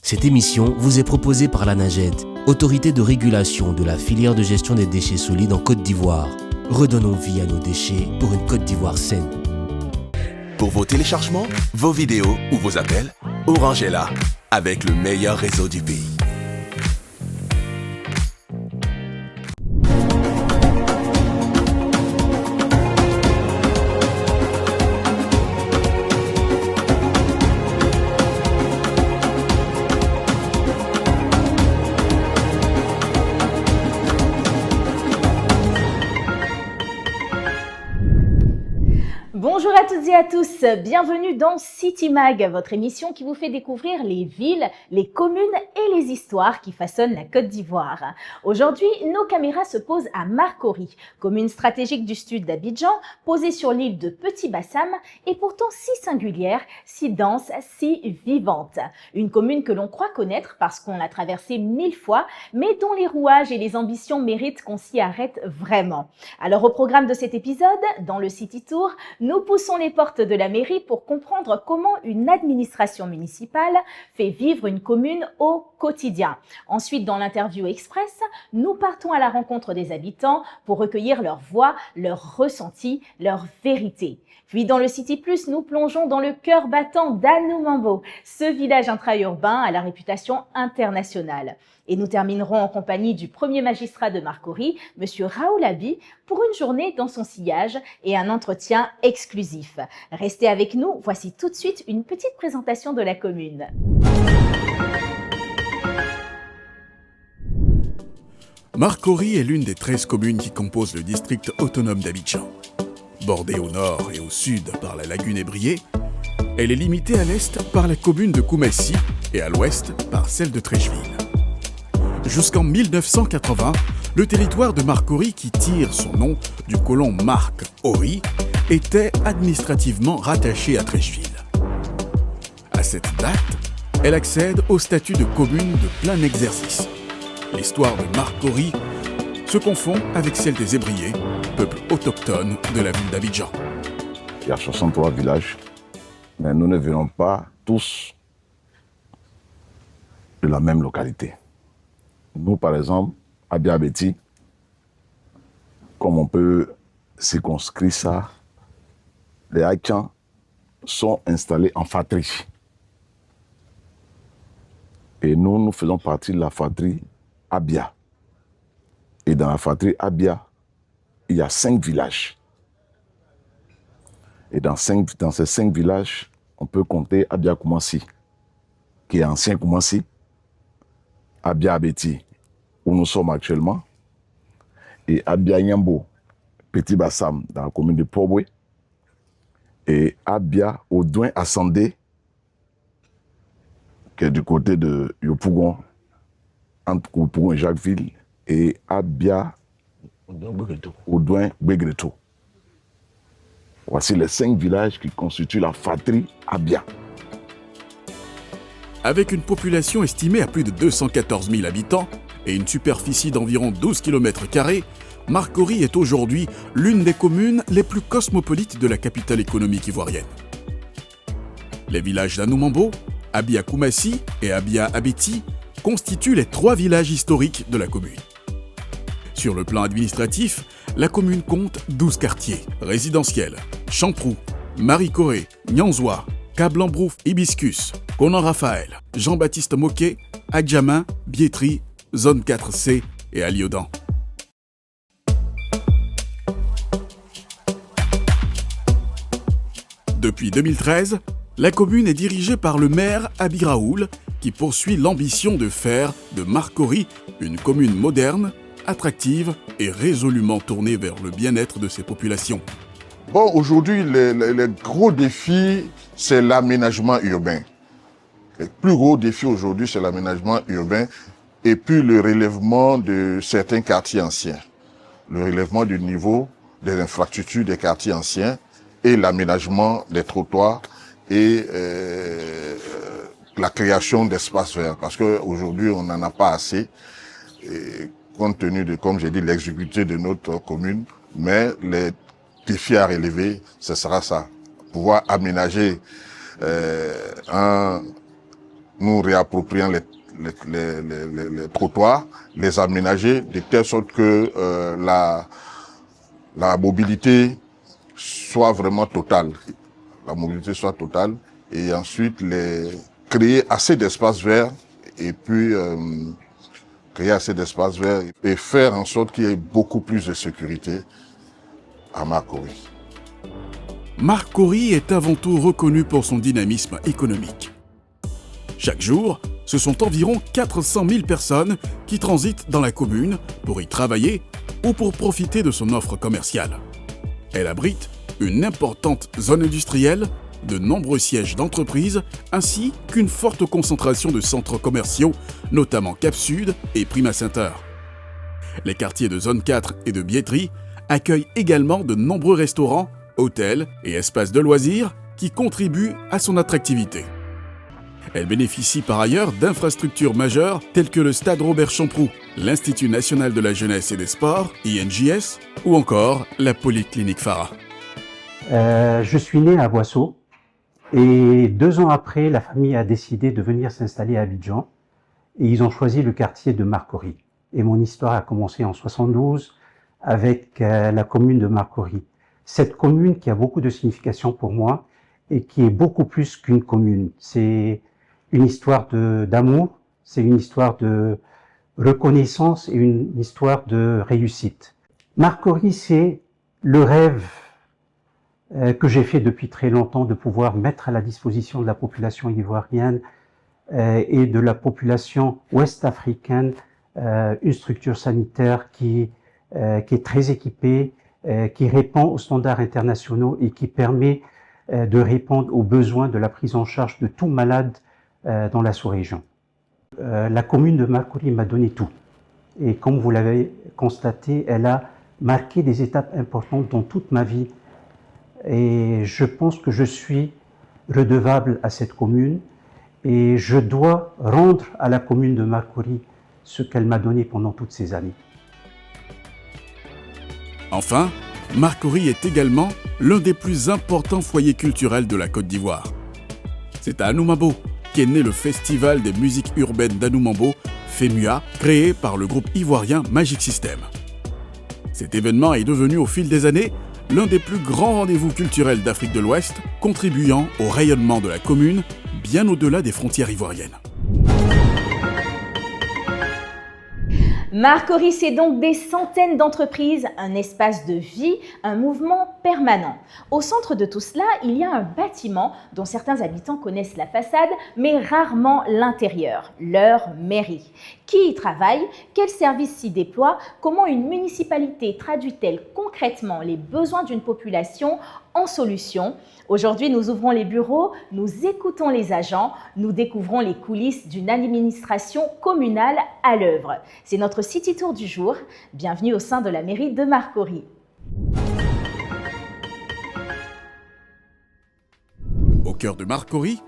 Cette émission vous est proposée par l'ANAGED, autorité de régulation de la filière de gestion des déchets solides en Côte d'Ivoire. Redonnons vie à nos déchets pour une Côte d'Ivoire saine. Pour vos téléchargements, vos vidéos ou vos appels, Orange est là, avec le meilleur réseau du pays. Bonjour à toutes et à tous, bienvenue dans City Mag, votre émission qui vous fait découvrir les villes, les communes et les histoires qui façonnent la Côte d'Ivoire. Aujourd'hui, nos caméras se posent à Marcory, commune stratégique du sud d'Abidjan, posée sur l'île de Petit Bassam et pourtant si singulière, si dense, si vivante. Une commune que l'on croit connaître parce qu'on l'a traversée 1000 fois, mais dont les rouages et les ambitions méritent qu'on s'y arrête vraiment. Alors au programme de cet épisode, dans le City Tour, nous poussons les portes de la mairie pour comprendre comment une administration municipale fait vivre une commune au quotidien. Ensuite, dans l'interview express, nous partons à la rencontre des habitants pour recueillir leurs voix, leurs ressentis, leurs vérités. Puis dans le City Plus, nous plongeons dans le cœur battant d'Anoumambo, ce village intra-urbain à la réputation internationale. Et nous terminerons en compagnie du premier magistrat de Marcory, M. Raoul Abi, pour une journée dans son sillage et un entretien exclusif. Restez avec nous, voici tout de suite une petite présentation de la commune. Marcory est l'une des 13 communes qui composent le district autonome d'Abidjan. Bordée au nord et au sud par la lagune Ébriée, elle est limitée à l'est par la commune de Koumassi et à l'ouest par celle de Treichville. Jusqu'en 1980, le territoire de Marcory, qui tire son nom du colon Marc Horry, était administrativement rattaché à Treichville. À cette date, elle accède au statut de commune de plein exercice. L'histoire de Marcory se confond avec celle des Ébriés, peuple autochtone de la ville d'Abidjan. Il y a 63 villages, mais nous ne venons pas tous de la même localité. Nous, par exemple, à Biabeti, comme on peut circonscrire ça, les Haïtiens sont installés en fatrie. Et nous faisons partie de la fatrie Abia. Et dans la fatrie Abia, il y a 5 villages. Et dans ces 5 villages, on peut compter Abia Koumassi, qui est ancien Koumassi, Abia Abeti, où nous sommes actuellement, et Abia Nyambo, Petit Bassam, dans la commune de Pobwe, et Abia Odouin Assandé, qui est du côté de Yopougon, entre Yopougon et Jacquesville, et Abia Odouin Begreto. Voici les 5 villages qui constituent la fatrie Abia. Avec une population estimée à plus de 214 000 habitants et une superficie d'environ 12 km², Marcory est aujourd'hui l'une des communes les plus cosmopolites de la capitale économique ivoirienne. Les villages d'Anoumambo, Abia Koumassi et Abia Abeti constituent les 3 villages historiques de la commune. Sur le plan administratif, la commune compte 12 quartiers résidentiels: Champrou, Marie-Corée, Nyanzoua, Kablambrouf, Hibiscus, Conan Raphaël, Jean-Baptiste Moquet, Adjamin, Biétry, Zone 4C et Aliodan. Depuis 2013, la commune est dirigée par le maire Abi Raoul, qui poursuit l'ambition de faire de Marcory une commune moderne, attractive et résolument tournée vers le bien-être de ses populations. Bon, aujourd'hui, le gros défi, c'est l'aménagement urbain. Le plus gros défi aujourd'hui, c'est l'aménagement urbain et puis le relèvement de certains quartiers anciens. Le relèvement du niveau des infrastructures des quartiers anciens et l'aménagement des trottoirs et la création d'espaces verts. Parce qu'aujourd'hui, on n'en a pas assez, et compte tenu de, comme j'ai dit, l'exiguïté de notre commune. Mais les défis à relever, ce sera ça. Pouvoir aménager un nous réapproprions les trottoirs, les aménager de telle sorte que la mobilité soit vraiment totale. La mobilité soit totale et ensuite créer assez d'espaces verts et puis créer assez d'espaces verts et faire en sorte qu'il y ait beaucoup plus de sécurité à Marcory. Marcory est avant tout reconnu pour son dynamisme économique. Chaque jour, ce sont environ 400 000 personnes qui transitent dans la commune pour y travailler ou pour profiter de son offre commerciale. Elle abrite une importante zone industrielle, de nombreux sièges d'entreprises, ainsi qu'une forte concentration de centres commerciaux, notamment Cap Sud et Prima Center. Les quartiers de Zone 4 et de Biétry accueillent également de nombreux restaurants, hôtels et espaces de loisirs qui contribuent à son attractivité. Elle bénéficie par ailleurs d'infrastructures majeures telles que le Stade Robert Champroux, l'Institut National de la Jeunesse et des Sports, INJS, ou encore la Polyclinique Farah. Je suis né à Boisseau et 2 ans après, la famille a décidé de venir s'installer à Abidjan et ils ont choisi le quartier de Marcory. Et mon histoire a commencé en 72 avec la commune de Marcory. Cette commune qui a beaucoup de signification pour moi et qui est beaucoup plus qu'une commune. C'est une histoire d'amour, c'est une histoire de reconnaissance et une histoire de réussite. Marcory, c'est le rêve que j'ai fait depuis très longtemps de pouvoir mettre à la disposition de la population ivoirienne et de la population ouest-africaine une structure sanitaire qui est très équipée, qui répond aux standards internationaux et qui permet de répondre aux besoins de la prise en charge de tout malade dans la sous-région. La commune de Marcory m'a donné tout. Et comme vous l'avez constaté, elle a marqué des étapes importantes dans toute ma vie. Et je pense que je suis redevable à cette commune et je dois rendre à la commune de Marcory ce qu'elle m'a donné pendant toutes ces années. Enfin, Marcory est également l'un des plus importants foyers culturels de la Côte d'Ivoire. C'est à Anoumabo qu'est né le Festival des musiques urbaines d'Anoumabo, FEMUA, créé par le groupe ivoirien Magic System. Cet événement est devenu au fil des années l'un des plus grands rendez-vous culturels d'Afrique de l'Ouest, contribuant au rayonnement de la commune bien au-delà des frontières ivoiriennes. Marcory, c'est donc des centaines d'entreprises, un espace de vie, un mouvement permanent. Au centre de tout cela, il y a un bâtiment dont certains habitants connaissent la façade, mais rarement l'intérieur, leur mairie. Qui y travaille? Quels services s'y déploient? Comment une municipalité traduit-elle concrètement les besoins d'une population en solutions? Aujourd'hui, nous ouvrons les bureaux, nous écoutons les agents, nous découvrons les coulisses d'une administration communale à l'œuvre. C'est notre City Tour du jour. Bienvenue au sein de la mairie de Marcory. Au cœur de Marcory,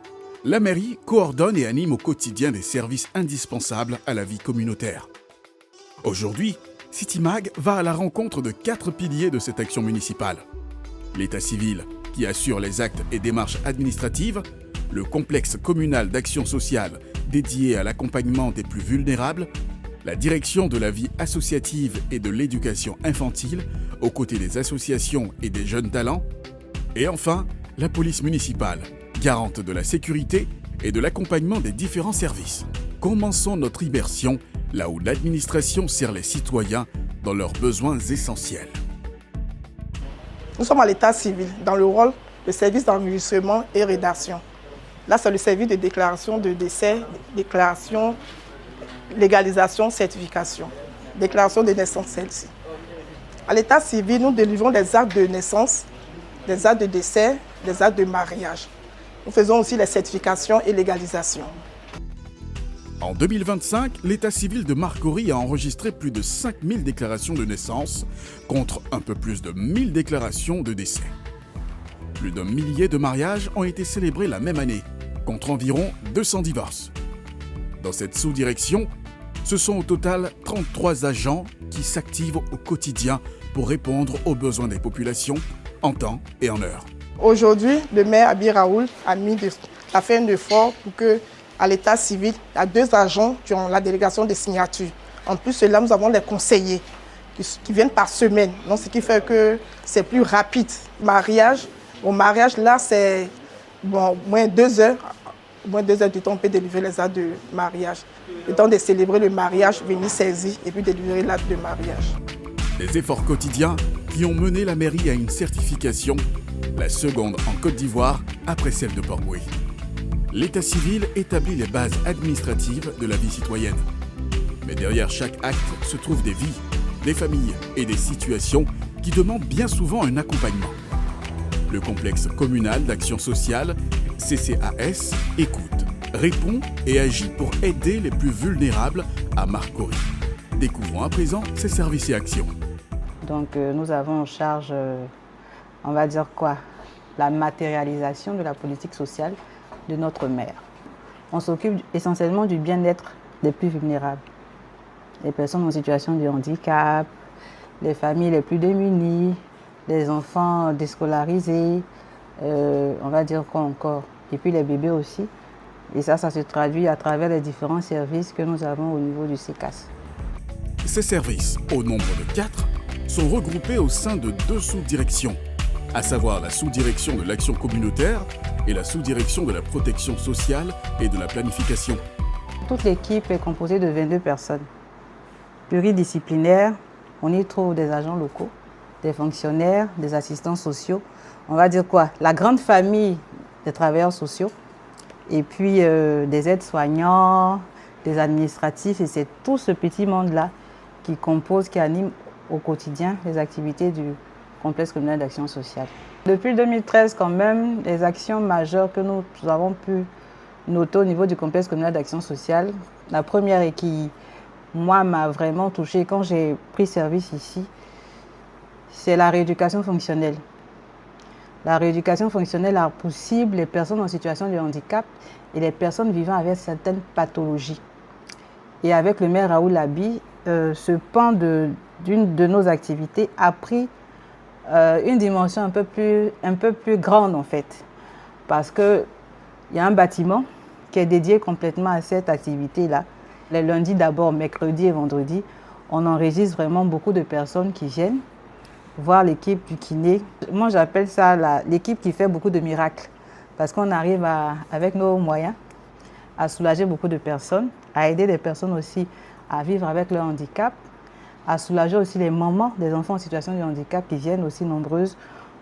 la mairie coordonne et anime au quotidien des services indispensables à la vie communautaire. Aujourd'hui, CityMag va à la rencontre de 4 piliers de cette action municipale. L'état civil, qui assure les actes et démarches administratives, le complexe communal d'action sociale dédié à l'accompagnement des plus vulnérables, la direction de la vie associative et de l'éducation infantile aux côtés des associations et des jeunes talents, et enfin la police municipale, garante de la sécurité et de l'accompagnement des différents services. Commençons notre immersion là où l'administration sert les citoyens dans leurs besoins essentiels. Nous sommes à l'état civil, dans le rôle de service d'enregistrement et rédaction. Là, c'est le service de déclaration de décès, déclaration, légalisation, certification, déclaration de naissance, celle-ci. À l'état civil, nous délivrons des actes de naissance, des actes de décès, des actes de mariage. Nous faisons aussi les certifications et légalisations. En 2025, l'état civil de Marcory a enregistré plus de 5000 déclarations de naissance contre un peu plus de 1000 déclarations de décès. Plus d'un millier de mariages ont été célébrés la même année, contre environ 200 divorces. Dans cette sous-direction, ce sont au total 33 agents qui s'activent au quotidien pour répondre aux besoins des populations en temps et en heure. Aujourd'hui, le maire Abi Raoul a fait un effort pour que à l'état civil, il y a 2 agents qui ont la délégation des signatures. En plus de cela, nous avons les conseillers qui viennent par semaine. Donc, ce qui fait que c'est plus rapide. Au mariage, là, c'est moins 2 heures. Moins 2 heures du temps, on peut délivrer les actes de mariage. Le temps de célébrer le mariage, venir saisir et puis délivrer l'acte de mariage. Des efforts quotidiens qui ont mené la mairie à une certification, la seconde en Côte d'Ivoire après celle de Port-Bouët. L'état civil établit les bases administratives de la vie citoyenne. Mais derrière chaque acte se trouvent des vies, des familles et des situations qui demandent bien souvent un accompagnement. Le complexe communal d'action sociale, CCAS, écoute, répond et agit pour aider les plus vulnérables à Marcory. Découvrons à présent ses services et actions. Donc nous avons en charge, on va dire quoi, la matérialisation de la politique sociale de notre maire. On s'occupe essentiellement du bien-être des plus vulnérables. Les personnes en situation de handicap, les familles les plus démunies, les enfants déscolarisés, on va dire quoi encore, et puis les bébés aussi. Et ça se traduit à travers les différents services que nous avons au niveau du CCAS. Ces services, au nombre de 4, sont regroupés au sein de 2 sous-directions, à savoir la sous-direction de l'action communautaire et la sous-direction de la protection sociale et de la planification. Toute l'équipe est composée de 22 personnes. Pluridisciplinaires, on y trouve des agents locaux, des fonctionnaires, des assistants sociaux. On va dire quoi? La grande famille des travailleurs sociaux, et puis des aides-soignants, des administratifs, et c'est tout ce petit monde-là qui compose, qui anime au quotidien les activités du complexe communal d'action sociale. Depuis 2013, quand même, les actions majeures que nous avons pu noter au niveau du complexe communal d'action sociale, la première et qui, moi, m'a vraiment touchée quand j'ai pris service ici, c'est la rééducation fonctionnelle. La rééducation fonctionnelle a pour cible les personnes en situation de handicap et les personnes vivant avec certaines pathologies. Et avec le maire Raoul Labi, ce pan d'une de nos activités a pris une dimension un peu plus grande en fait. Parce qu'il y a un bâtiment qui est dédié complètement à cette activité-là. Les lundis d'abord, mercredi et vendredi, on enregistre vraiment beaucoup de personnes qui viennent voir l'équipe du kiné. Moi, j'appelle ça l'équipe qui fait beaucoup de miracles. Parce qu'on arrive avec nos moyens à soulager beaucoup de personnes, à aider les personnes aussi à vivre avec leur handicap, à soulager aussi les mamans des enfants en situation de handicap qui viennent aussi nombreuses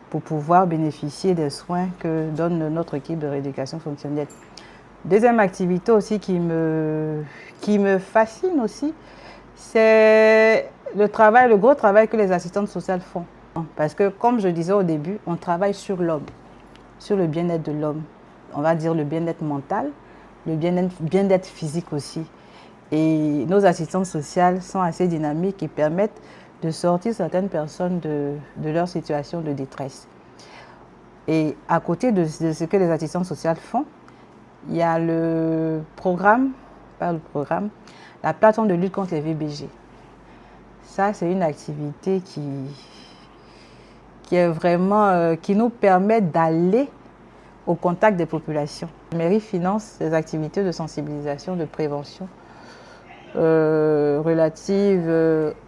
pour pouvoir bénéficier des soins que donne notre équipe de rééducation fonctionnelle. Deuxième activité aussi qui me fascine aussi, c'est le gros travail que les assistantes sociales font. Parce que, comme je disais au début, on travaille sur l'homme, sur le bien-être de l'homme. On va dire le bien-être mental, le bien-être physique aussi. Et nos assistantes sociales sont assez dynamiques et permettent de sortir certaines personnes de leur situation de détresse. Et à côté de ce que les assistantes sociales font, il y a la plateforme de lutte contre les VBG. Ça, c'est une activité qui est vraiment, qui nous permet d'aller au contact des populations. La mairie finance des activités de sensibilisation, de prévention relatives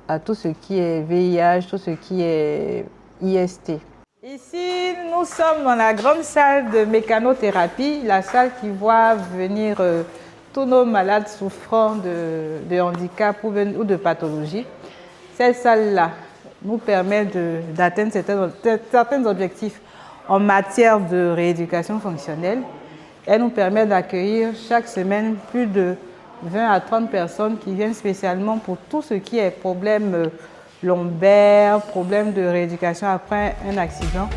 à tout ce qui est VIH, tout ce qui est IST. Ici, nous sommes dans la grande salle de mécanothérapie, la salle qui voit venir tous nos malades souffrant de handicap ou de pathologie. Cette salle-là nous permet d'atteindre certains objectifs en matière de rééducation fonctionnelle. Elle nous permet d'accueillir chaque semaine plus de 20 à 30 personnes qui viennent spécialement pour tout ce qui est problème lombaire, problème de rééducation après un accident.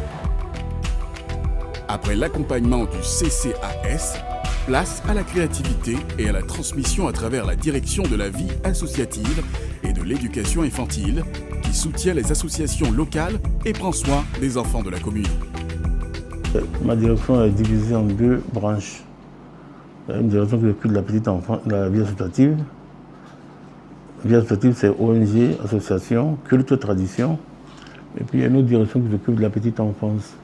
Après l'accompagnement du CCAS, place à la créativité et à la transmission à travers la direction de la vie associative et de l'éducation infantile qui soutient les associations locales et prend soin des enfants de la commune. Ma direction est divisée en 2 branches. Une direction qui s'occupe de la petite enfance, de la vie associative. La vie associative, c'est ONG, association, culte, tradition. Et puis il y a une autre direction qui s'occupe de la petite enfance.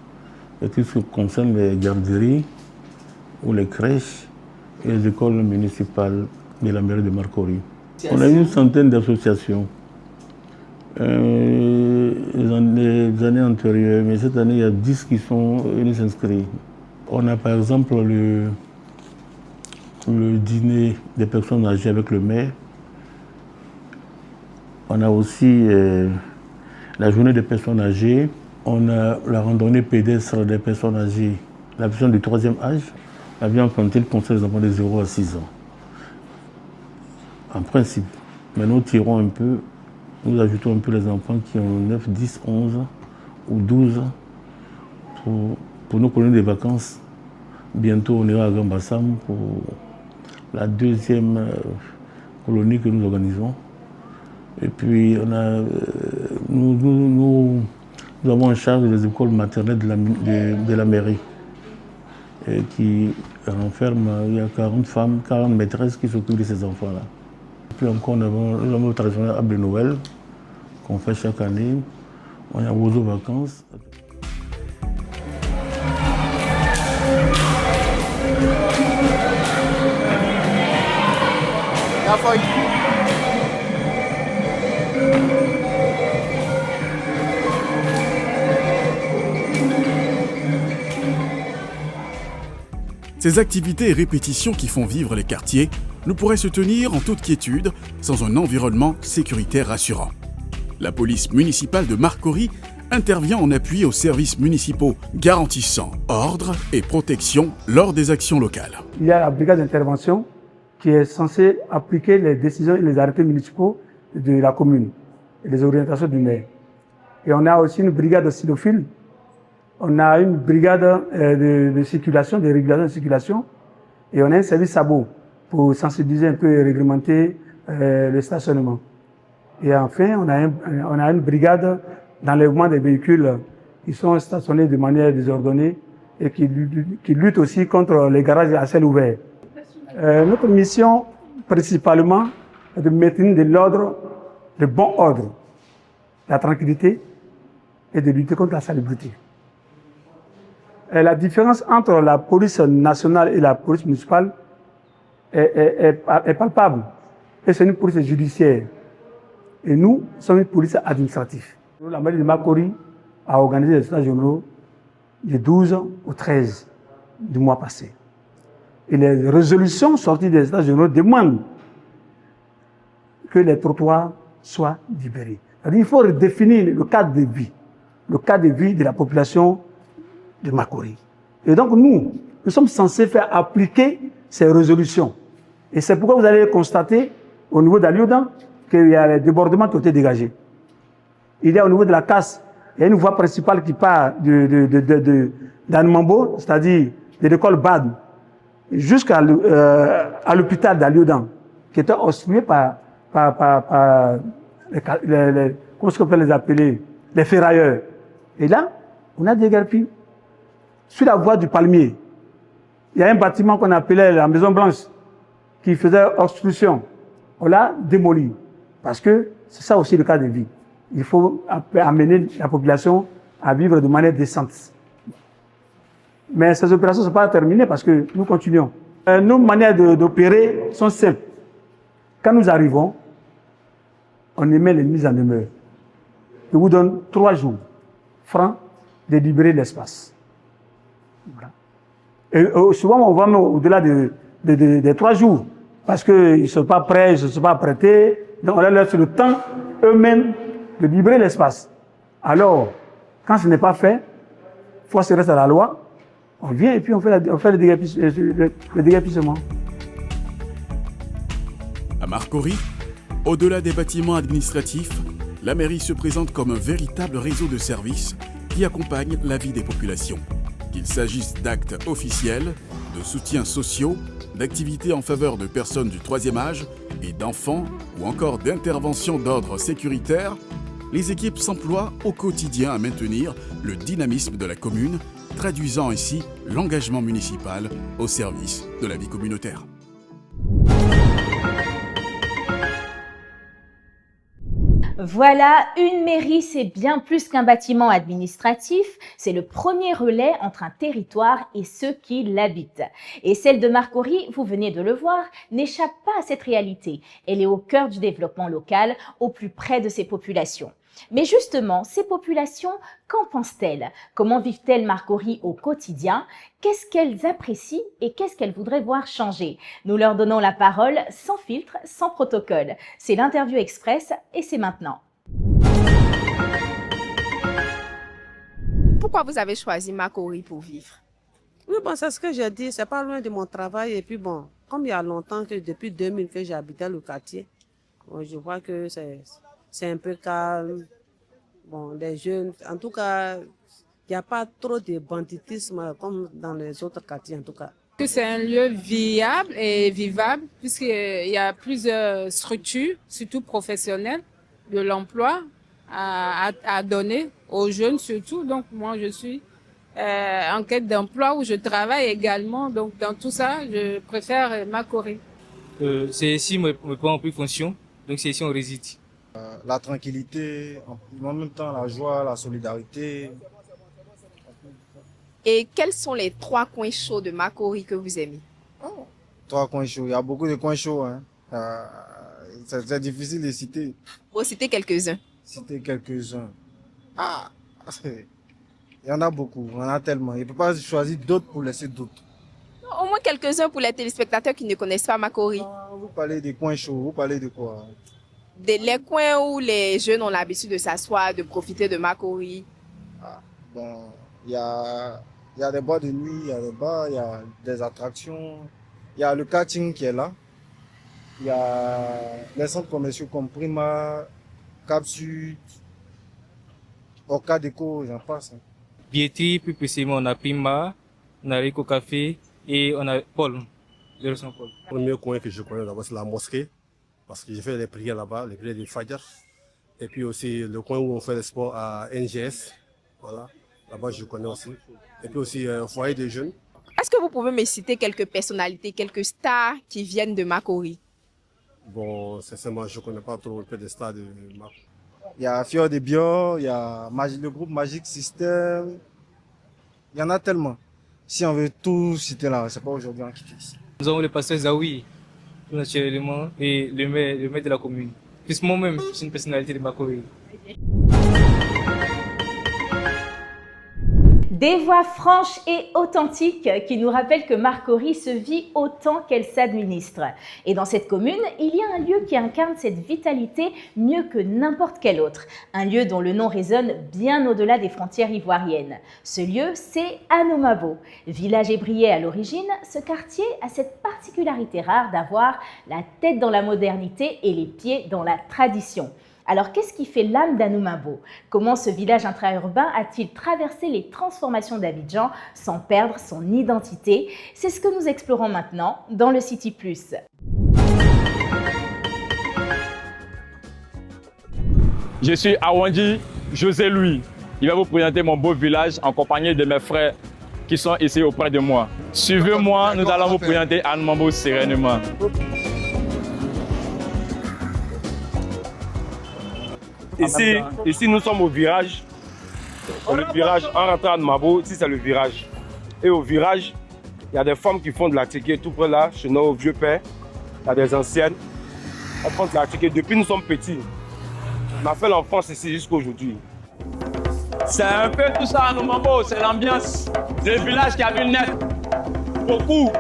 Et tout ce qui concerne les garderies ou les crèches, et les écoles municipales de la mairie de Marcory. On a une centaine d'associations. Les années antérieures, mais cette année, il y a 10 qui sont venus s'inscrire. On a par exemple le dîner des personnes âgées avec le maire. On a aussi la journée des personnes âgées. On a la randonnée pédestre des personnes âgées, la personne du 3e âge. La vie enfantine concerne les enfants de 0 à 6 ans. En principe. Mais nous tirons un peu, nous ajoutons un peu les enfants qui ont 9, 10, 11 ou 12 pour nos colonies de vacances. Bientôt, on ira à Gambassam pour la 2e colonie que nous organisons. Et puis, nous avons en charge les écoles maternelles de la mairie qui renferment, il y a 40 femmes, 40 maîtresses qui s'occupent de ces enfants-là. Puis encore, nous avons le traditionnel arbre de Noël qu'on fait chaque année. On a aux vacances. Ces activités et répétitions qui font vivre les quartiers ne pourraient se tenir en toute quiétude sans un environnement sécuritaire rassurant. La police municipale de Marcory intervient en appui aux services municipaux, garantissant ordre et protection lors des actions locales. Il y a la brigade d'intervention qui est censée appliquer les décisions et les arrêtés municipaux de la commune et les orientations du maire. Et on a aussi une brigade de cynophiles. On a une brigade de circulation, de régulation de circulation, et on a un service sabot pour sensibiliser un peu et réglementer le stationnement. Et enfin, on a une brigade d'enlèvement des véhicules qui sont stationnés de manière désordonnée et qui luttent aussi contre les garages à ciel ouvert. Notre mission, principalement, est de maintenir de l'ordre, le bon ordre, la tranquillité et de lutter contre la salubrité. La différence entre la police nationale et la police municipale est palpable. Et c'est une police judiciaire. Et nous sommes une police administrative. La mairie de Marcory a organisé des états généraux du 12 au 13 du mois passé. Et les résolutions sorties des états généraux demandent que les trottoirs soient libérés. Il faut redéfinir le cadre de vie de la population de Marcory. Et donc nous sommes censés faire appliquer ces résolutions. Et c'est pourquoi vous allez constater au niveau d'Aliodan qu'il y a les débordements qui ont été dégagés. Il y a au niveau de la casse, il y a une voie principale qui part d'Anmambo, c'est-à-dire de l'école BAD, jusqu'à l'hôpital d'Aliodan, qui était obstrué par comment est-ce qu'on peut les appeler, les ferrailleurs. Et là, on a déguerpi. Sur la voie du Palmier, il y a un bâtiment qu'on appelait la Maison Blanche qui faisait obstruction. On l'a démoli parce que c'est ça aussi le cas de vie. Il faut amener la population à vivre de manière décente. Mais ces opérations ne sont pas terminées parce que nous continuons. Nos manières d'opérer sont simples. Quand nous arrivons, on émet les mises en demeure. Je vous donne 3 jours francs de libérer l'espace. Voilà. Et souvent, on va au-delà des 3 jours parce qu'ils ne sont pas prêts, ils ne sont pas prêtés. Donc, on leur laisse le temps eux-mêmes de libérer l'espace. Alors, quand ce n'est pas fait, force reste à la loi, on vient et puis on fait le déguerpissement. À Marcory, au-delà des bâtiments administratifs, la mairie se présente comme un véritable réseau de services qui accompagne la vie des populations. Qu'il s'agisse d'actes officiels, de soutiens sociaux, d'activités en faveur de personnes du 3e âge et d'enfants ou encore d'interventions d'ordre sécuritaire, les équipes s'emploient au quotidien à maintenir le dynamisme de la commune, traduisant ainsi l'engagement municipal au service de la vie communautaire. Voilà, une mairie, c'est bien plus qu'un bâtiment administratif, c'est le premier relais entre un territoire et ceux qui l'habitent. Et celle de Marcory, vous venez de le voir, n'échappe pas à cette réalité. Elle est au cœur du développement local, au plus près de ses populations. Mais justement, ces populations, qu'en pensent-elles? Comment vivent-elles Marcory au quotidien? Qu'est-ce qu'elles apprécient et qu'est-ce qu'elles voudraient voir changer? Nous leur donnons la parole sans filtre, sans protocole. C'est l'interview express et c'est maintenant. Pourquoi vous avez choisi Marcory pour vivre? Oui, bon, c'est ce que j'ai dit, c'est pas loin de mon travail. Et puis bon, comme il y a longtemps, que depuis 2000 que j'habitais le quartier, bon, je vois que c'est un peu calme. Bon, les jeunes, en tout cas, il n'y a pas trop de banditisme comme dans les autres quartiers, en tout cas. C'est un lieu viable et vivable puisqu'il y a plusieurs structures, surtout professionnelles, de l'emploi à donner aux jeunes surtout. Donc moi, je suis en quête d'emploi où je travaille également. Donc dans tout ça, je préfère Marcory. C'est ici mes parents ont pris fonction, donc c'est ici on réside. La tranquillité, en même temps la joie, la solidarité. Et quels sont les 3 coins chauds de Marcory que vous aimez? 3 coins chauds, il y a beaucoup de coins chauds. Hein. C'est difficile de citer. Vous citez quelques-uns. Citer quelques-uns. Il y en a beaucoup, il y en a tellement. Il ne peut pas choisir d'autres pour laisser d'autres. Au moins quelques-uns pour les téléspectateurs qui ne connaissent pas Marcory. Vous parlez des coins chauds, vous parlez de quoi? Les coins où les jeunes ont l'habitude de s'asseoir, de profiter de Marcory. Bon, il y a des boîtes de nuit, il y a des bars, il y a des attractions. Il y a le karting qui est là. Il y a les centres commerciaux comme Prima, Cap Sud, Orca Déco, j'en passe. Billetterie, plus précisément, on a Prima, on a Rico Café et on a Paul, le restaurant Paul. Le premier coin que je connais d'abord, c'est la mosquée. Parce que j'ai fait les prières là-bas, les prières du Fajr. Et puis aussi le coin où on fait le sport à NGS. Voilà, là-bas je connais aussi. Et puis aussi un foyer des jeunes. Est-ce que vous pouvez me citer quelques personnalités, quelques stars qui viennent de Marcory? Bon, sincèrement, je ne connais pas trop des stars de Marcory. Il y a Fior de Bio, il y a le groupe Magic System. Il y en a tellement. Si on veut tout citer là, c'est pas aujourd'hui en quitter ici. Nous avons le pasteur Zawi, tout naturellement, et le maire de la commune. Puisque moi-même, je suis une personnalité de Marcory. Des voix franches et authentiques qui nous rappellent que Marcory se vit autant qu'elle s'administre. Et dans cette commune, il y a un lieu qui incarne cette vitalité mieux que n'importe quel autre. Un lieu dont le nom résonne bien au-delà des frontières ivoiriennes. Ce lieu, c'est Anomabo. Village ébrié à l'origine, ce quartier a cette particularité rare d'avoir la tête dans la modernité et les pieds dans la tradition. Alors, qu'est-ce qui fait l'âme d'Anomabo? Comment ce village intra-urbain a-t-il traversé les transformations d'Abidjan sans perdre son identité? C'est ce que nous explorons maintenant dans le City Plus. Je suis Awandi José Louis. Il va vous présenter mon beau village en compagnie de mes frères qui sont ici auprès de moi. Suivez-moi, nous allons vous présenter Anomabo sereinement. Ici, nous sommes au virage. Le virage, en rentrant à Anomabo, ici c'est le virage. Et au virage, il y a des femmes qui font de la ticket tout près là, chez nos vieux pères. Il y a des anciennes. Elles font de la ticket depuis nous sommes petits. On a fait l'enfance ici jusqu'à aujourd'hui. C'est un peu tout ça à Anomabo, c'est l'ambiance. C'est le village qui a vu naître beaucoup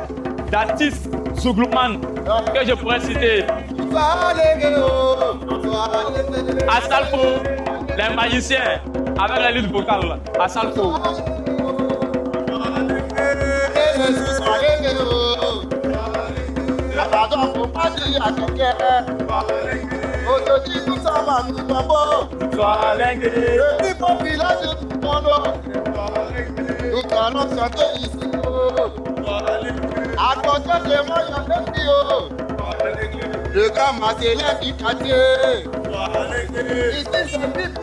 d'artistes Zouglouman que je pourrais citer. Asalfo, les magiciens, avec la lutte vocale, Asalfo. Le grand matériel du quartier. Ici c'est pipi.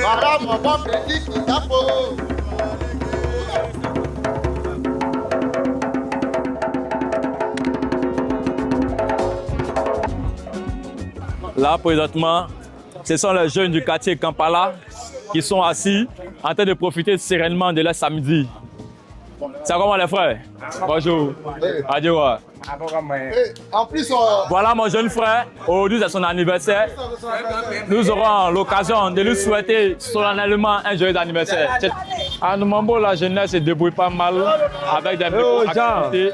Voilà mon bon petit qui tape. Là, présentement, ce sont les jeunes du quartier Kampala qui sont assis en train de profiter sereinement de leur samedi. C'est comment les frères? Bonjour. Adieu. En plus, Voilà mon jeune frère. Aujourd'hui, c'est son anniversaire. Nous aurons l'occasion de lui souhaiter solennellement un joyeux anniversaire. À Noumambo, la jeunesse se débrouille pas mal avec des micro-activités.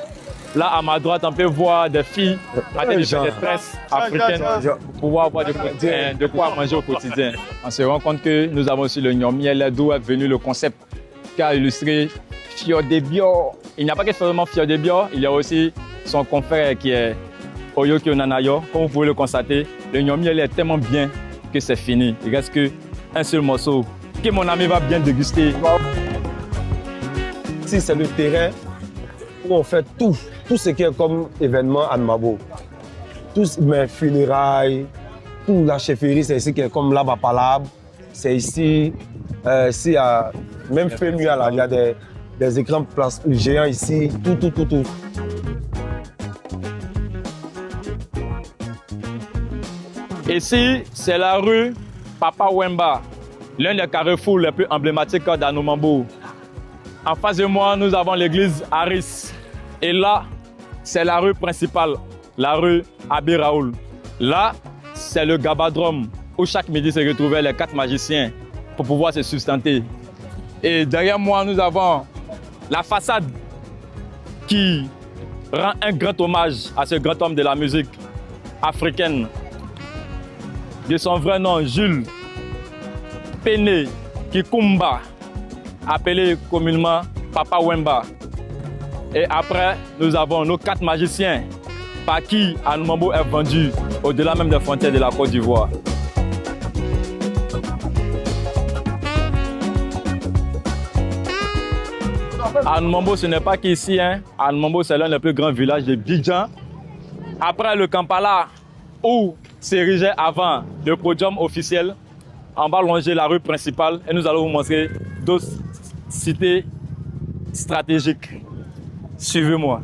Là, à ma droite, on peut voir des filles en train de faire des tresses africaines pour pouvoir avoir de quoi manger au quotidien. On se rend compte que nous avons aussi le Nyomiel, d'où est venu le concept qui a illustré Fiodebio. Il n'y a pas que seulement Fiodebio, il y a aussi son confrère qui est Oyoki Onanayo. Comme vous pouvez le constater, le Nyomiel est tellement bien que c'est fini. Il reste qu'un seul morceau que mon ami va bien déguster. Ici, c'est le terrain où on fait tout ce qui est comme événement à Noumambo. Tous mes funérailles, toute la chefferie, c'est ici qui est comme là-bas Palab. C'est ici, ici à même Fémua, là, il y a des écrans géants ici, tout. Ici, c'est la rue Papa Wemba, l'un des carrefours les plus emblématiques d'Anoumambo. En face de moi, nous avons l'église Aris. Et là, c'est la rue principale, la rue Abi Raoul. Là, c'est le Gabadrome, où chaque midi se retrouvaient les 4 magiciens pour pouvoir se sustenter. Et derrière moi, nous avons la façade qui rend un grand hommage à ce grand homme de la musique africaine. De son vrai nom, Jules Péné Kikumba, appelé communément Papa Wemba. Et après, nous avons nos 4 magiciens, par qui Anoumambo est vendu au-delà même des frontières de la Côte d'Ivoire. Anoumambo, ce n'est pas qu'ici, hein. Anoumambo, c'est l'un des plus grands villages de Bidjan. Après le Kampala, où s'érigeait avant le podium officiel, on va longer la rue principale et nous allons vous montrer d'autres cités stratégiques. Suivez-moi.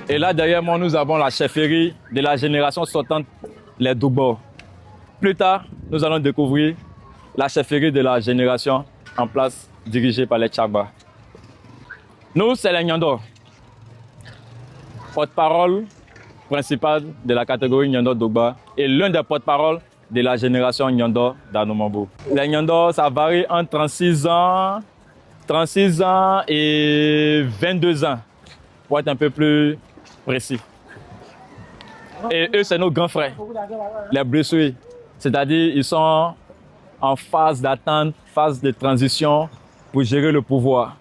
Et là, derrière moi, nous avons la chefferie de la génération sortante, les Doubo. Plus tard, nous allons découvrir la chefferie de la génération en place, dirigée par les Tchagba. Nous, c'est les Nyando. Porte-parole principal de la catégorie Nyando Dogba et l'un des porte-parole de la génération Nyando d'Anoumambo. Les Nyando, ça varie entre 36 ans et 22 ans, pour être un peu plus précis. Et eux, c'est nos grands frères, les blessés. C'est-à-dire, ils sont en phase d'attente, phase de transition pour gérer le pouvoir.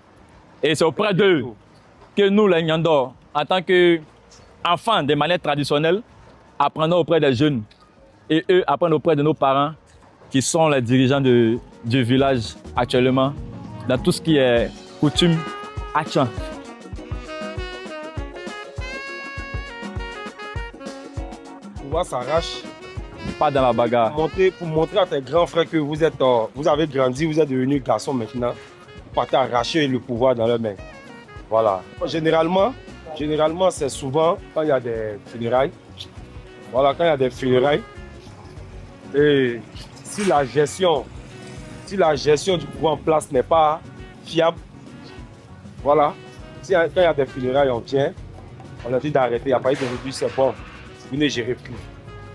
Et c'est auprès d'eux que nous, les Nyando, en tant qu'enfants des manières traditionnelles, apprenons auprès des jeunes. Et eux apprennent auprès de nos parents, qui sont les dirigeants du village actuellement, dans tout ce qui est coutume, action. Le pouvoir s'arrache. Pas dans la bagarre. Pour montrer à tes grands frères que vous avez grandi, vous êtes devenus garçons maintenant. Vous partez arracher le pouvoir dans leurs mains. Voilà. Généralement, c'est souvent quand il y a des funérailles. Voilà, quand il y a des funérailles. Et si la gestion du pouvoir en place n'est pas fiable, voilà. Quand il y a des funérailles, on vient, on a dit d'arrêter. À partir d'aujourd'hui, c'est bon. Vous ne gérez plus.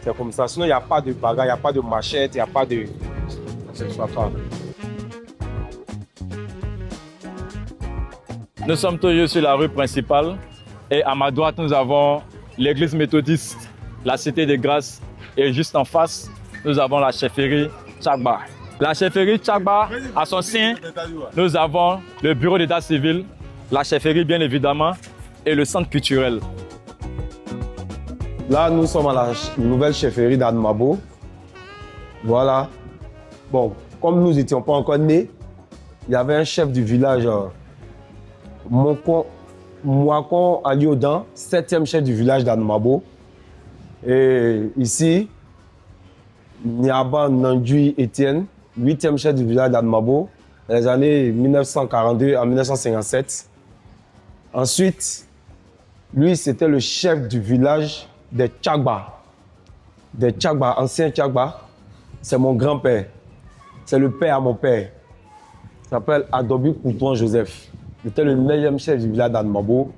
C'est comme ça. Sinon, il n'y a pas de bagarre, il n'y a pas de machette, il n'y a pas de... Nous sommes toujours sur la rue principale et à ma droite, nous avons l'église méthodiste, la Cité des Grâces et juste en face, nous avons la chefferie Tchagba. La chefferie Tchagba, à son sein, nous avons le bureau d'état civil, la chefferie bien évidemment et le centre culturel. Là, nous sommes à la nouvelle chefferie d'Anoumambo. Voilà. Bon, comme nous n'étions pas encore nés, il y avait un chef du village, Mouakon Aliodan, 7e chef du village d'Anoumambo. Et ici, Niaba Nandui Etienne, 8e chef du village d'Anoumambo. dans les années 1942 à 1957. Ensuite, lui, c'était le chef du village des Tchagba. Des Tchagba, anciens Tchagba. C'est mon grand-père. C'est le père à mon père. Il s'appelle Adobi Koutouan Joseph. Il était le 9e chef du village d'Anmabo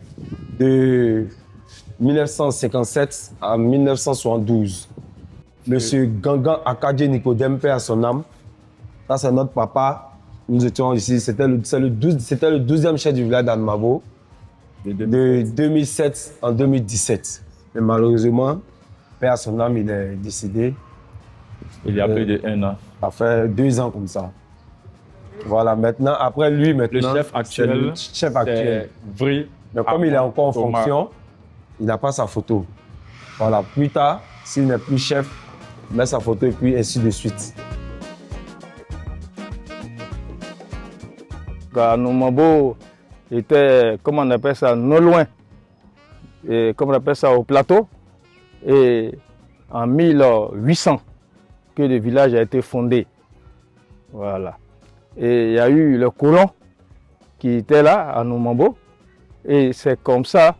de 1957 à 1972. Monsieur Gangan Akadje Nicodème, père à son âme. Ça, c'est notre papa. Nous étions ici. C'était le 12e chef du village d'Anmabo de 2007 en 2017. Mais malheureusement, père à son âme, il est décédé. Il y a plus de 1 an. Ça fait 2 ans comme ça. Voilà, maintenant, après lui, Le chef actuel, chef actuel. Vri. Mais comme il est encore en Thomas. fonction, il n'a pas sa photo. Voilà, plus tard, s'il n'est plus chef, il met sa photo et puis ainsi de suite. Anumabo était, comment on appelle ça, non loin, et comme on appelle ça, au plateau. Et en 1800, que le village a été fondé. Voilà. Et il y a eu le colon qui était là, à Anumabo. Et c'est comme ça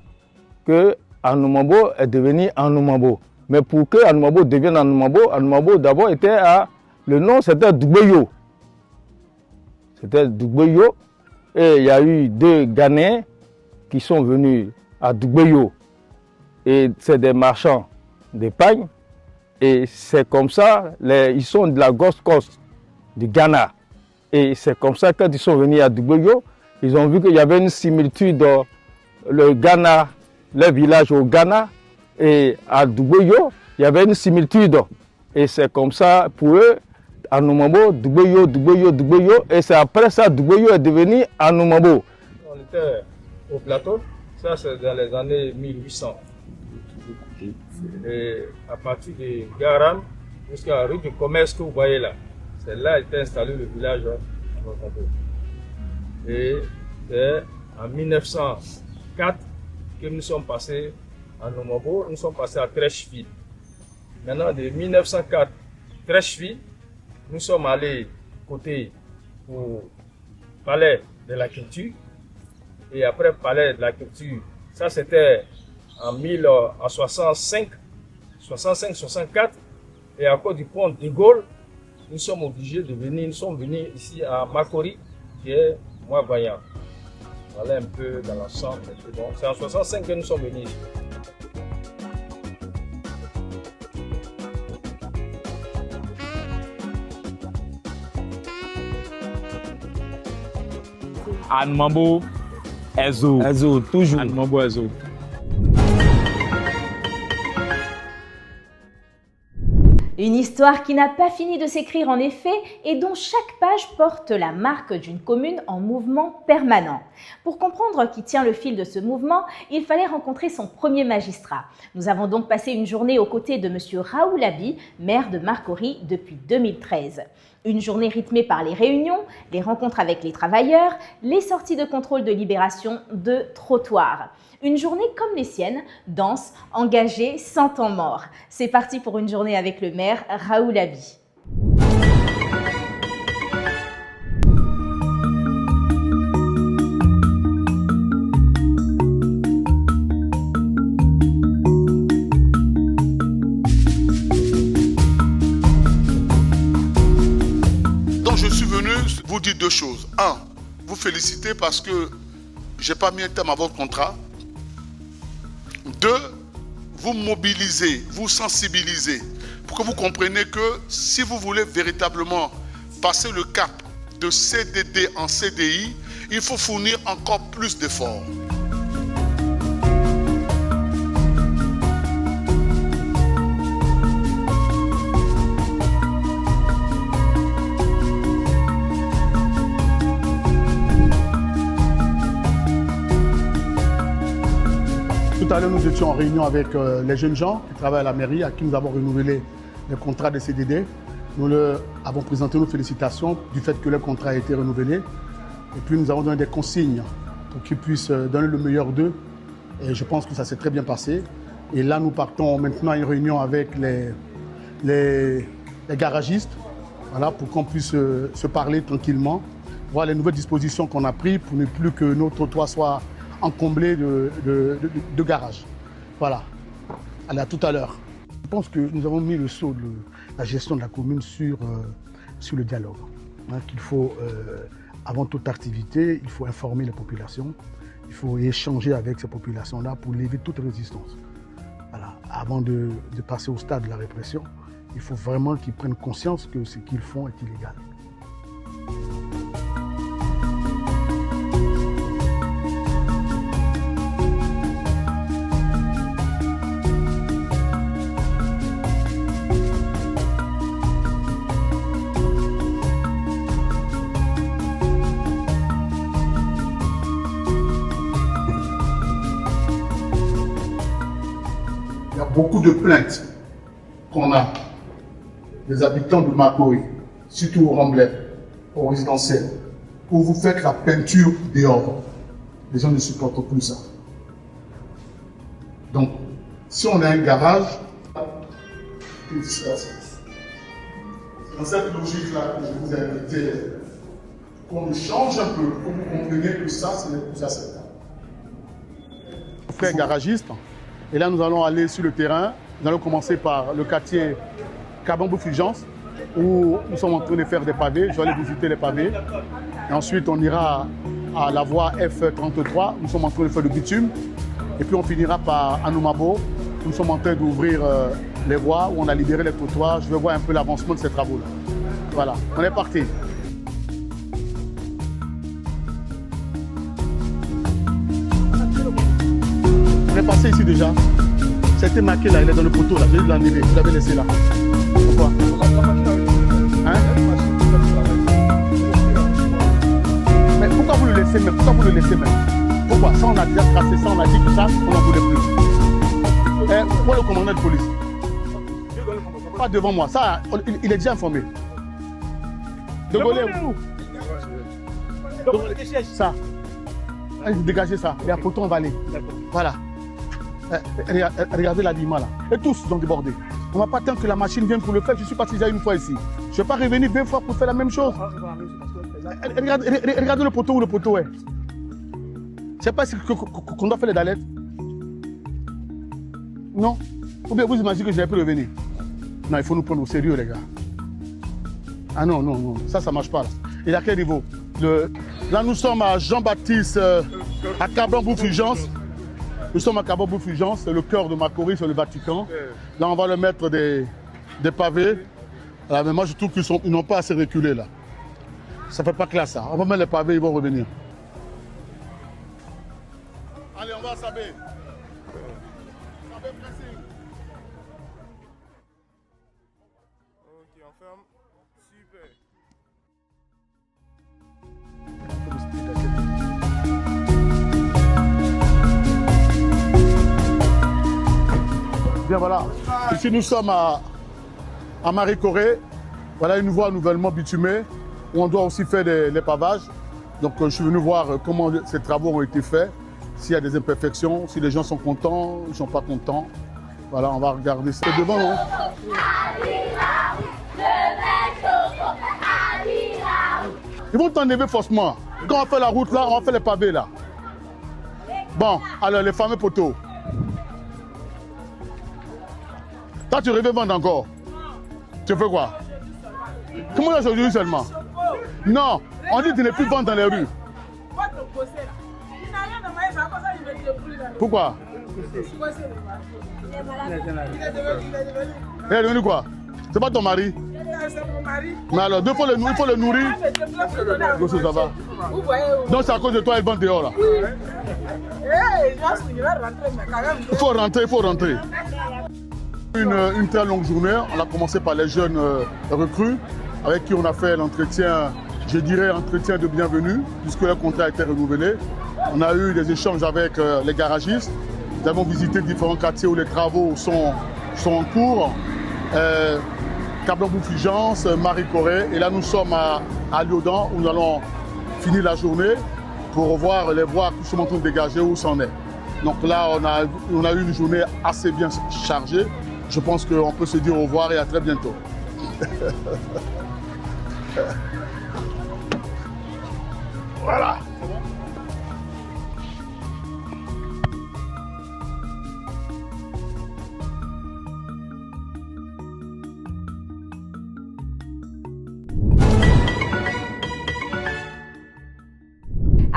que Anumabo est devenu Anumabo. Mais pour que Anumabo devienne Anumabo, Anumabo d'abord était à... Le nom c'était Dougbeyo. C'était Dougbeyo. Et il y a eu 2 Ghanéens qui sont venus à Dougbeyo. Et c'est des marchands d'épargne. Et c'est comme ça, ils sont de la Gold Coast, du Ghana. Et c'est comme ça, quand ils sont venus à Dougbeyo, ils ont vu qu'il y avait une similitude dans le Ghana, le village au Ghana, et à Dougbeyo, il y avait une similitude. Et c'est comme ça, pour eux, Anumabo, Dougbeyo, Dougbeyo, Dougbeyo. Et c'est après ça, Dougbeyo est devenu Anumabo. On était au plateau, ça c'est dans les années 1800. Et à partir de Garam jusqu'à la rue du commerce que vous voyez là, c'est là qu'était installé le village Anumabo. Et c'est en 1904 que nous sommes passés à Anumabo, nous sommes passés à Trècheville. Maintenant, de 1904, Trècheville, nous sommes allés côté au Palais de la Culture. Et après Palais de la Culture, ça c'était en 1965, 65-64. Et à cause du pont de Gaulle, nous sommes obligés de venir, nous sommes venus ici à Makori, qui est Mouagoyan. Voilà un peu dans l'ensemble. C'est en 65 que nous sommes venus ici. Anmabo, Ezo. Ezo, toujours. Anmabo, Ezo. Une histoire qui n'a pas fini de s'écrire en effet et dont chaque page porte la marque d'une commune en mouvement permanent. Pour comprendre qui tient le fil de ce mouvement, il fallait rencontrer son premier magistrat. Nous avons donc passé une journée aux côtés de M. Raoul Abi, maire de Marcory depuis 2013. Une journée rythmée par les réunions, les rencontres avec les travailleurs, les sorties de contrôle de libération de trottoirs. Une journée comme les siennes, dense, engagée, sans temps mort. C'est parti pour une journée avec le maire Raoul Abi. Donc je suis venu vous dire 2 choses. 1, vous féliciter parce que j'ai pas mis un terme à votre contrat. 2, vous mobiliser, vous sensibiliser pour que vous compreniez que si vous voulez véritablement passer le cap de CDD en CDI, il faut fournir encore plus d'efforts. Tout à l'heure, nous étions en réunion avec les jeunes gens qui travaillent à la mairie, à qui nous avons renouvelé les contrats de CDD. Nous leur avons présenté nos félicitations du fait que le contrat a été renouvelé. Et puis nous avons donné des consignes pour qu'ils puissent donner le meilleur d'eux. Et je pense que ça s'est très bien passé. Et là, nous partons maintenant à une réunion avec les garagistes voilà, pour qu'on puisse se parler tranquillement, voir les nouvelles dispositions qu'on a prises pour ne plus que nos trottoirs soient encombrés de garages. Voilà. Allez, à tout à l'heure. Je pense que nous avons mis le sceau de la gestion de la commune sur le dialogue. Hein, qu'il faut, avant toute activité, il faut informer les populations, il faut échanger avec ces populations-là pour lever toute résistance. Voilà. Avant de passer au stade de la répression, il faut vraiment qu'ils prennent conscience que ce qu'ils font est illégal. Il y a beaucoup de plaintes qu'on a des habitants de Marcory, surtout au Remblai, au résidentiel, où vous faites la peinture dehors. Les gens ne supportent plus ça. Donc, si on a un garage, une dispersion. C'est dans cette logique-là que je vous ai invité, qu'on change un peu, pour que vous compreniez que ça, ce n'est plus acceptable. Frère garagiste, et là nous allons aller sur le terrain. Nous allons commencer par le quartier Kabambou-Fulgence, où nous sommes en train de faire des pavés. Je vais aller visiter les pavés. Et ensuite, on ira à la voie F33. Nous sommes en train de faire le bitume. Et puis, on finira par Anoumabo. Nous sommes en train d'ouvrir les voies où on a libéré les trottoirs. Je vais voir un peu l'avancement de ces travaux-là. Voilà, on est parti. On est passé ici déjà. C'était marqué là, il est dans le poteau là. J'ai dû l'enlever. Vous l'avez laissé là. Pourquoi? Hein? Mais pourquoi vous le laissez même? Pourquoi vous le laissez même? Pourquoi? Ça on a déjà tracé, ça on a dit que ça, on n'en voulait plus. Où est le commandant de police? Pas devant moi, ça, il est déjà informé. De Gaulle où? Ça. Dégagez ça, il y a un poteau, on va aller. Voilà. Regardez l'aliment là. Et tous sont débordés. On ne va pas attendre que la machine vienne pour le faire. Je suis parti déjà une fois ici. Je ne vais pas revenir 2 fois pour faire la même chose. Regardez le poteau où le poteau est. C'est pas qu'on doit faire les dalettes. Non. Ou bien vous imaginez que je n'avais plus revenir. Non, il faut nous prendre au sérieux, les gars. Ah non, non, non. Ça ne marche pas là. Et à quel niveau? Là, nous sommes à Jean-Baptiste, à Kabambou-Fulgence. Nous sommes à Kabambou-Fulgence, c'est le cœur de Marcory, c'est le Vatican. Là, on va leur mettre des pavés. Là, mais moi, je trouve qu'ils n'ont pas assez reculé là. Ça ne fait pas classe ça. On va mettre les pavés, ils vont revenir. Allez, on va à Sabé. Sabé pressing. Ok, on ferme. Super. Bien voilà, ici nous sommes à Marcory. Voilà une voie nouvellement bitumée où on doit aussi faire les pavages. Donc je suis venu voir comment ces travaux ont été faits, s'il y a des imperfections, si les gens sont contents, ils ne sont pas contents. Voilà, on va regarder ça. C'est devant, non? Ils vont t'enlever forcément. Quand on fait la route là, on va faire les pavés là. Bon, alors les fameux poteaux. Toi, tu rêves vendre encore. Tu fais quoi? Comment aujourd'hui seulement? Non, on dit de ne plus vendre dans les rues. Pourquoi? Il est devenu quoi? C'est pas ton mari? C'est mon mari. Mais alors, il faut le nourrir. Ça va. Donc c'est à cause de toi, elle vend dehors là. Il faut rentrer, il faut rentrer. Une très longue journée, on a commencé par les jeunes recrues avec qui on a fait l'entretien, je dirais entretien de bienvenue, puisque le contrat a été renouvelé. On a eu des échanges avec les garagistes. Nous avons visité différents quartiers où les travaux sont en cours. Kabambou-Fulgence, Marcory, et là nous sommes à Lyodan où nous allons finir la journée pour voir les voies qui sont en train de dégager où c'en est. Donc là on a eu une journée assez bien chargée. Je pense qu'on peut se dire au revoir et à très bientôt. Voilà.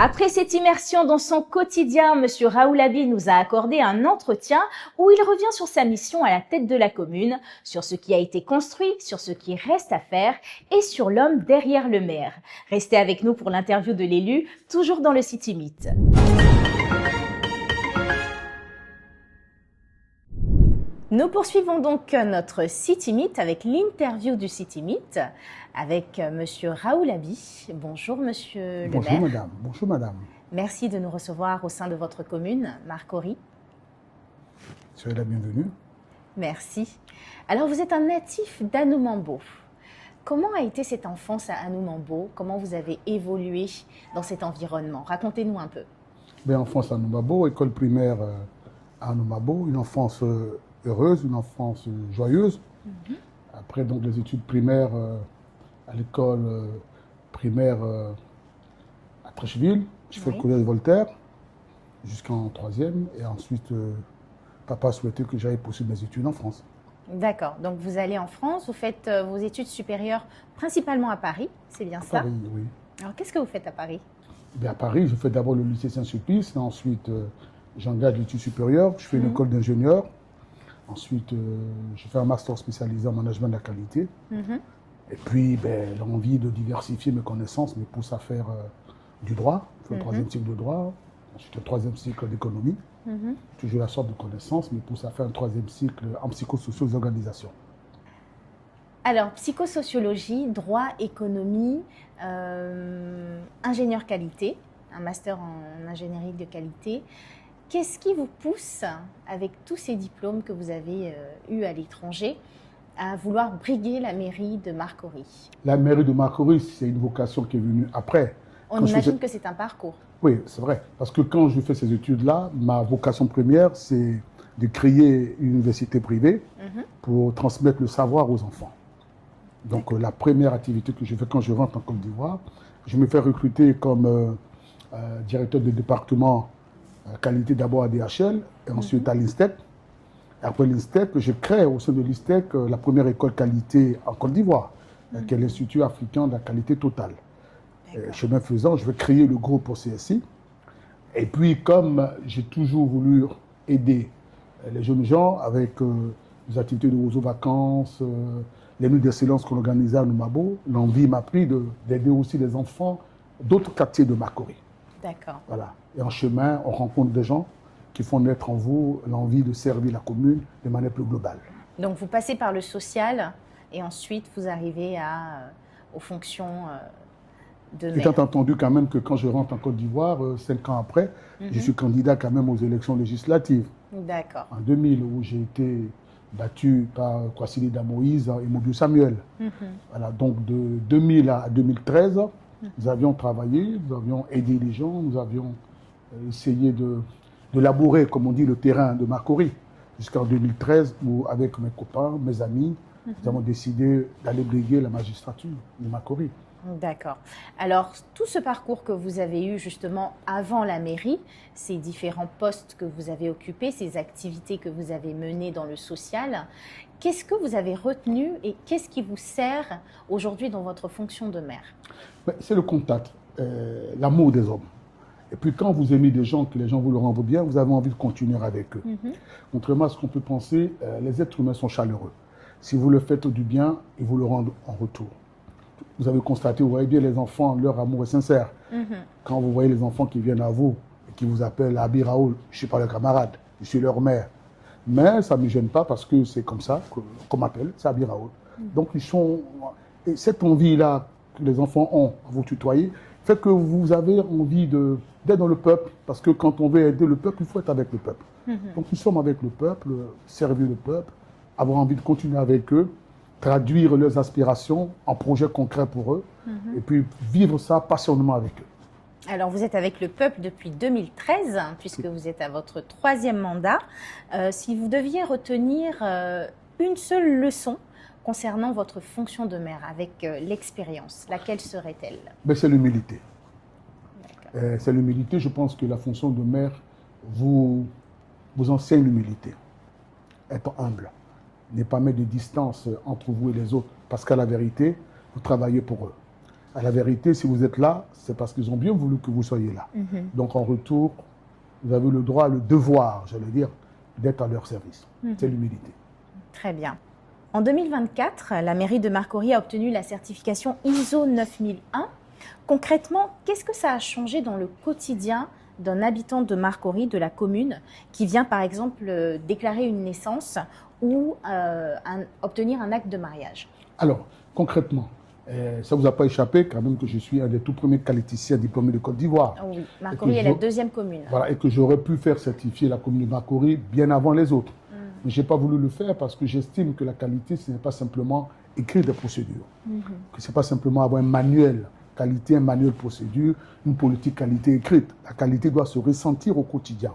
Après cette immersion dans son quotidien, M. Raoulabi nous a accordé un entretien où il revient sur sa mission à la tête de la commune, sur ce qui a été construit, sur ce qui reste à faire et sur l'homme derrière le maire. Restez avec nous pour l'interview de l'élu, toujours dans le City Meet. Nous poursuivons donc notre City Meet avec l'interview du City Meet avec Monsieur Raoulabi. Bonjour Monsieur le maire. Bonjour madame. Bonjour madame. Merci de nous recevoir au sein de votre commune, Marcory. Soyez la bienvenue. Merci. Alors vous êtes un natif d'Anoumambo. Comment a été cette enfance à Anoumambo? Comment vous avez évolué dans cet environnement? Racontez-nous un peu. Enfance à Anoumambo, école primaire à Anoumambo, une enfance heureuse, une enfance joyeuse. Après donc les études primaires à l'école primaire à Trècheville. Je fais le collège Voltaire jusqu'en 3e et ensuite papa souhaitait que j'aille poursuivre mes études en France. D'accord, donc vous allez en France, vous faites vos études supérieures principalement à Paris, c'est bien ça? À Paris, oui. Alors qu'est-ce que vous faites à Paris? À Paris, je fais d'abord le lycée Saint-Sulpice, et ensuite j'engage l'étude supérieure, je fais une école d'ingénieur. Ensuite, je fais un master spécialisé en management de la qualité. Et puis, l'envie de diversifier mes connaissances me pousse à faire du droit. Je fais le 3e cycle de droit, ensuite le 3e cycle d'économie. Toujours la sorte de connaissances me pousse à faire un 3e cycle en psychosociaux des organisations. Alors, psychosociologie, droit, économie, ingénieur qualité, un master en ingénierie de qualité. Qu'est-ce qui vous pousse, avec tous ces diplômes que vous avez eus à l'étranger, à vouloir briguer la mairie de Marcory? La mairie de Marcory, c'est une vocation qui est venue après. On imagine que c'est un parcours. Oui, c'est vrai. Parce que quand je fais ces études-là, ma vocation première, c'est de créer une université privée pour transmettre le savoir aux enfants. Donc la première activité que je fais quand je rentre en Côte d'Ivoire, je me fais recruter comme directeur de département qualité d'abord à DHL et ensuite à l'INSTEC. Après l'INSTEC, je crée au sein de l'INSTEC la première école qualité en Côte d'Ivoire, qui est l'Institut africain de la qualité totale. Chemin faisant, je vais créer le groupe au CSI. Et puis, comme j'ai toujours voulu aider les jeunes gens avec les activités de Ozo Vacances, les nuits d'excellence qu'on organisait à Noumabo, l'envie m'a pris d'aider aussi les enfants d'autres quartiers de Marcory. D'accord. Voilà. Et en chemin, on rencontre des gens qui font naître en vous l'envie de servir la commune de manière plus globale. Donc vous passez par le social et ensuite vous arrivez aux fonctions de maire. Étant entendu quand même que quand je rentre en Côte d'Ivoire, 5 ans après, je suis candidat quand même aux élections législatives. D'accord. En 2000, où j'ai été battu par Kwasili Moïse et Mobius Samuel. Voilà, donc de 2000 à 2013, nous avions travaillé, nous avions aidé les gens, nous avions essayé de labourer, comme on dit, le terrain de Marcory. Jusqu'en 2013, où avec mes copains, mes amis, nous avons décidé d'aller briguer la magistrature de Marcory. D'accord. Alors, tout ce parcours que vous avez eu justement avant la mairie, ces différents postes que vous avez occupés, ces activités que vous avez menées dans le social, qu'est-ce que vous avez retenu et qu'est-ce qui vous sert aujourd'hui dans votre fonction de maire? C'est le contact, l'amour des hommes. Et puis quand vous aimez des gens, que les gens vous le rendent bien, vous avez envie de continuer avec eux. Contrairement à ce qu'on peut penser, les êtres humains sont chaleureux. Si vous le faites du bien, ils vous le rendent en retour. Vous avez constaté, vous voyez bien les enfants, leur amour est sincère. Quand vous voyez les enfants qui viennent à vous et qui vous appellent Abi Raoul, je ne suis pas leur camarade, je suis leur mère. Mais ça ne me gêne pas parce que c'est comme ça qu'on m'appelle, c'est Abi Raoul. Donc ils sont... Et cette envie-là que les enfants ont à vous tutoyer fait que vous avez envie d'être dans le peuple. Parce que quand on veut aider le peuple, il faut être avec le peuple. Donc nous sommes avec le peuple, servir le peuple, avoir envie de continuer avec eux, traduire leurs aspirations en projets concrets pour eux, et puis vivre ça passionnément avec eux. Alors, vous êtes avec le peuple depuis 2013, puisque vous êtes à votre 3e mandat. Si vous deviez retenir une seule leçon concernant votre fonction de maire avec l'expérience, laquelle serait-elle? C'est l'humilité. C'est l'humilité. Je pense que la fonction de maire vous enseigne l'humilité. Être humble. Ne pas mettre de distance entre vous et les autres. Parce qu'à la vérité, vous travaillez pour eux. À la vérité, si vous êtes là, c'est parce qu'ils ont bien voulu que vous soyez là. Donc en retour, vous avez le droit, le devoir, j'allais dire, d'être à leur service. C'est l'humilité. Très bien. En 2024, la mairie de Marcory a obtenu la certification ISO 9001. Concrètement, qu'est-ce que ça a changé dans le quotidien d'un habitant de Marcory, de la commune, qui vient par exemple déclarer une naissance ou obtenir un acte de mariage? Alors, concrètement, ça ne vous a pas échappé quand même que je suis un des tout premiers qualiticiens diplômés de Côte d'Ivoire. Oui, Marcory est la deuxième commune. Voilà, et que j'aurais pu faire certifier la commune de Marcory bien avant les autres. Mais je n'ai pas voulu le faire parce que j'estime que la qualité, ce n'est pas simplement écrire des procédures. Que ce n'est pas simplement avoir un manuel qualité, un manuel procédure, une politique qualité écrite. La qualité doit se ressentir au quotidien.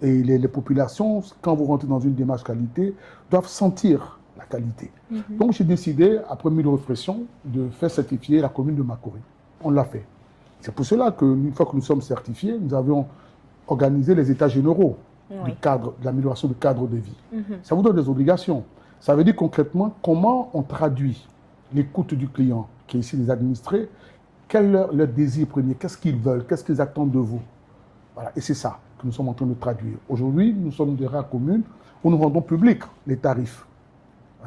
Et les populations, quand vous rentrez dans une démarche qualité, doivent sentir la qualité. Donc j'ai décidé, après 1000 réflexions, de faire certifier la commune de Marcory. On l'a fait. C'est pour cela qu'une fois que nous sommes certifiés, nous avions organisé les états généraux du cadre, de l'amélioration du cadre de vie. Ça vous donne des obligations. Ça veut dire concrètement comment on traduit l'écoute du client, qui est ici les administrés, quel est leur désir premier, qu'est-ce qu'ils veulent, qu'est-ce qu'ils attendent de vous. Voilà. Et c'est ça que nous sommes en train de traduire. Aujourd'hui, nous sommes des rares communes où nous rendons public les tarifs.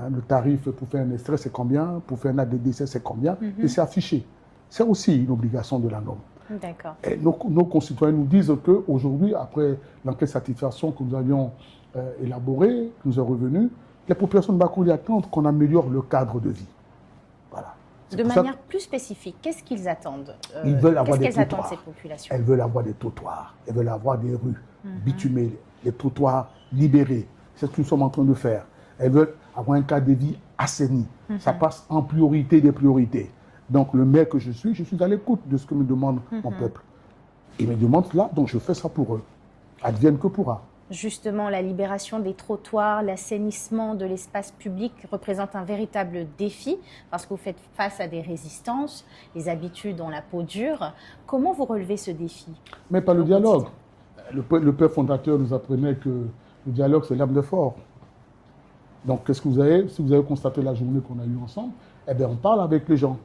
Le tarif pour faire un extrait, c'est combien? Pour faire un acte de décès, c'est combien? Et c'est affiché. C'est aussi une obligation de la norme. D'accord. Et nos concitoyens nous disent qu'aujourd'hui, après l'enquête de satisfaction que nous avions élaborée, qui nous est revenue, les populations de Marcory attendent qu'on améliore le cadre de vie. Voilà. De manière plus spécifique, qu'est-ce qu'ils attendent? Ils veulent avoir des Qu'est-ce qu'elles attendent, trottoirs. ces populations? Elles veulent avoir des trottoirs, elles veulent avoir des rues bitumées, les trottoirs libérés. C'est ce que nous sommes en train de faire. Elles veulent avoir un cadre de vie assaini. Ça passe en priorité des priorités. Donc le maire que je suis à l'écoute de ce que me demande mon peuple. Ils me demandent cela, donc je fais ça pour eux. Advienne que pourra. Justement, la libération des trottoirs, l'assainissement de l'espace public représente un véritable défi parce que vous faites face à des résistances, les habitudes ont la peau dure. Comment vous relevez ce défi? Mais par le dialogue. Le père fondateur nous apprenait que le dialogue, c'est l'âme de fort. Donc, qu'est-ce que vous avez? Si vous avez constaté la journée qu'on a eue ensemble, eh bien, on parle avec les gens.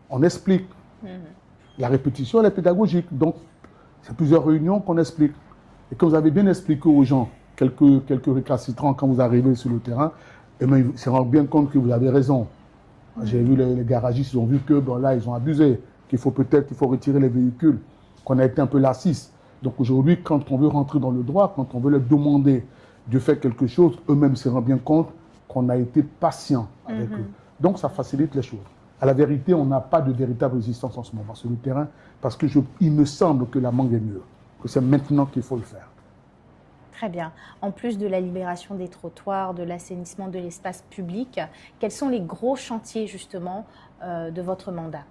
On explique. La répétition, elle est pédagogique. Donc, c'est plusieurs réunions qu'on explique. Et quand vous avez bien expliqué aux gens quelques récalcitrants quand vous arrivez sur le terrain, eh bien, ils se rendent bien compte que vous avez raison. J'ai vu les garagistes, ils ont vu que là, ils ont abusé, qu'il faut retirer les véhicules, qu'on a été un peu laxiste. Donc aujourd'hui, quand on veut rentrer dans le droit, quand on veut leur demander de faire quelque chose, eux-mêmes se rendent bien compte qu'on a été patient avec eux. Donc ça facilite les choses. À la vérité, on n'a pas de véritable résistance en ce moment sur le terrain, parce que il me semble que la mangue est mûre, que c'est maintenant qu'il faut le faire. Très bien. En plus de la libération des trottoirs, de l'assainissement de l'espace public, quels sont les gros chantiers justement de votre mandat?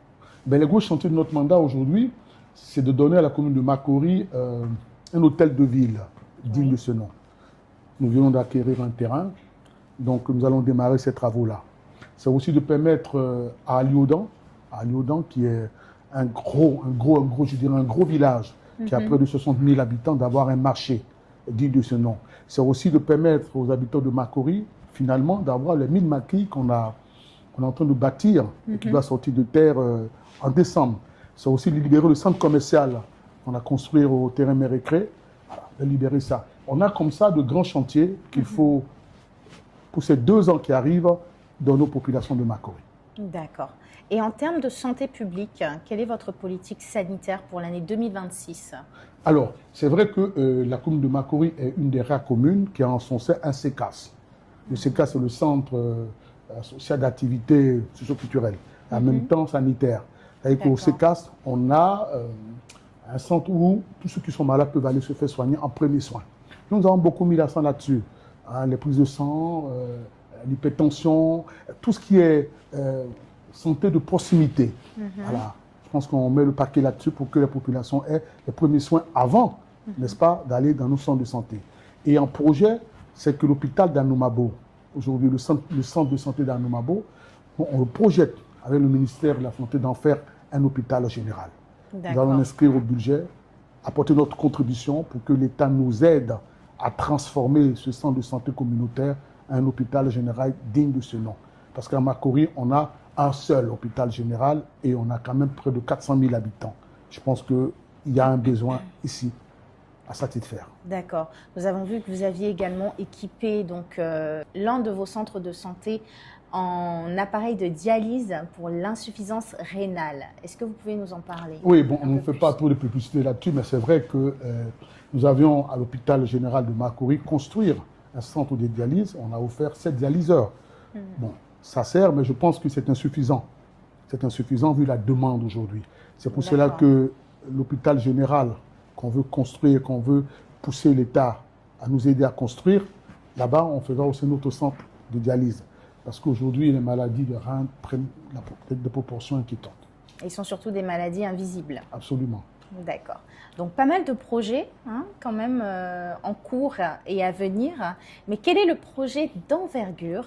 Les gros chantiers de notre mandat aujourd'hui, c'est de donner à la commune de Marcory un hôtel de ville digne de ce nom. Nous venons d'acquérir un terrain, donc nous allons démarrer ces travaux-là. C'est aussi de permettre à Aliodan, qui est un gros village, qui a près de 60 000 habitants, d'avoir un marché digne de ce nom. C'est aussi de permettre aux habitants de Marcory, finalement, d'avoir les 1000 maquis qu'on est en train de bâtir et qui va sortir de terre en décembre. C'est aussi de libérer le centre commercial qu'on a construit au terrain Mérécré, de libérer ça. On a comme ça de grands chantiers qu'il faut, pour ces 2 ans qui arrivent, dans nos populations de Marcory. D'accord. Et en termes de santé publique, quelle est votre politique sanitaire pour l'année 2026? Alors, c'est vrai que la commune de Marcory est une des rares communes qui a en son sein un CECAS. Le CECAS, c'est le centre social d'activité socio-culturelle, en même temps sanitaire. C'est-à-dire qu'au CECAS, on a un centre où tous ceux qui sont malades peuvent aller se faire soigner en premier soin. Nous avons beaucoup mis l'accent là-dessus. Les prises de sang, l'hypertension, tout ce qui est santé de proximité. Voilà. Je pense qu'on met le paquet là-dessus pour que les populations aient les premiers soins avant, n'est-ce pas, d'aller dans nos centres de santé. Et un projet, c'est que l'hôpital d'Anoumabo, aujourd'hui le centre de santé d'Anoumabo, on projette avec le ministère de la Santé d'en faire un hôpital général. Nous allons inscrire au budget, apporter notre contribution pour que l'État nous aide à transformer ce centre de santé communautaire en un hôpital général digne de ce nom. Parce qu'à Marcory, on a un seul hôpital général et on a quand même près de 400 000 habitants. Je pense qu'il y a un besoin ici à satisfaire. D'accord. Nous avons vu que vous aviez également équipé l'un de vos centres de santé en appareil de dialyse pour l'insuffisance rénale. Est-ce que vous pouvez nous en parler? Oui, bon, on ne fait pas trop de publicité là-dessus, mais c'est vrai que nous avions à l'hôpital général de Marcory construire un centre de dialyse. On a offert 7 dialyseurs. Bon, ça sert, mais je pense que c'est insuffisant. C'est insuffisant vu la demande aujourd'hui. C'est pour cela que l'hôpital général qu'on veut construire, qu'on veut pousser l'État à nous aider à construire, là-bas, on fera aussi notre centre de dialyse. Parce qu'aujourd'hui, les maladies de rein prennent des proportions inquiétantes. Ils sont surtout des maladies invisibles. Absolument. D'accord. Donc, pas mal de projets quand même en cours et à venir. Mais quel est le projet d'envergure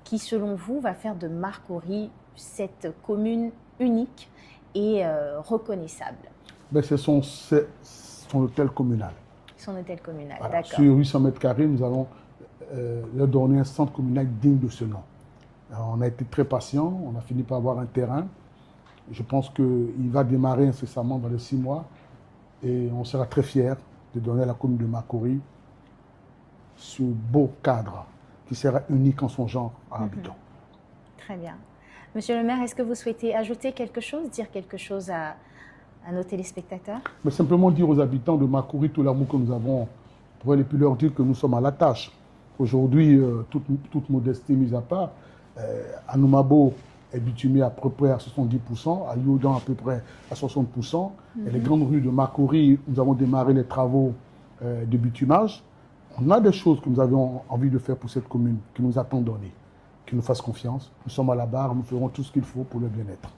qui, selon vous, va faire de Marcory cette commune unique et reconnaissable? C'est son hôtel communal. Son hôtel communal, voilà. D'accord. Sur 800 mètres carrés, nous allons leur donner un centre communal digne de ce nom. Alors, on a été très patient, on a fini par avoir un terrain. Je pense qu'il va démarrer incessamment dans les 6 mois et on sera très fiers de donner à la commune de Marcory ce beau cadre qui sera unique en son genre à Abidjan. Très bien. Monsieur le maire, est-ce que vous souhaitez ajouter quelque chose, dire quelque chose à nos téléspectateurs? Mais simplement dire aux habitants de Marcory tout l'amour que nous avons pour elles et puis leur dire que nous sommes à la tâche. Aujourd'hui, toute modestie mise à part, Anoumabo est bitumé à peu près à 70%, à Yodan à peu près à 60%. Et les grandes rues de Marcory, nous avons démarré les travaux de bitumage. On a des choses que nous avions envie de faire pour cette commune, qui nous a tant donné, qui nous fasse confiance. Nous sommes à la barre, nous ferons tout ce qu'il faut pour le bien-être.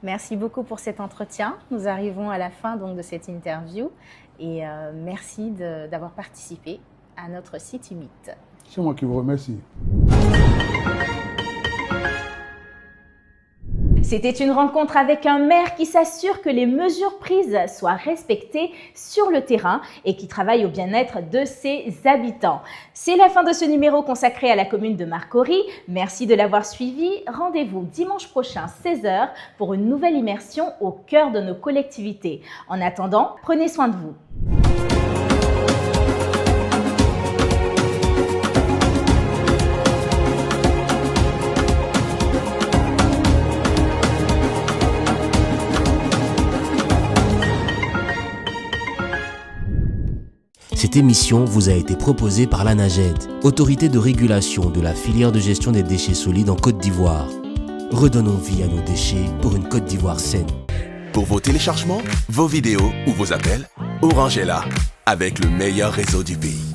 Merci beaucoup pour cet entretien. Nous arrivons à la fin donc, de cette interview et merci d'avoir participé à notre City Meet. C'est moi qui vous remercie. C'était une rencontre avec un maire qui s'assure que les mesures prises soient respectées sur le terrain et qui travaille au bien-être de ses habitants. C'est la fin de ce numéro consacré à la commune de Marcory. Merci de l'avoir suivi. Rendez-vous dimanche prochain 16h pour une nouvelle immersion au cœur de nos collectivités. En attendant, prenez soin de vous. Cette émission vous a été proposée par l'ANAGED, autorité de régulation de la filière de gestion des déchets solides en Côte d'Ivoire. Redonnons vie à nos déchets pour une Côte d'Ivoire saine. Pour vos téléchargements, vos vidéos ou vos appels, Orange est là, avec le meilleur réseau du pays.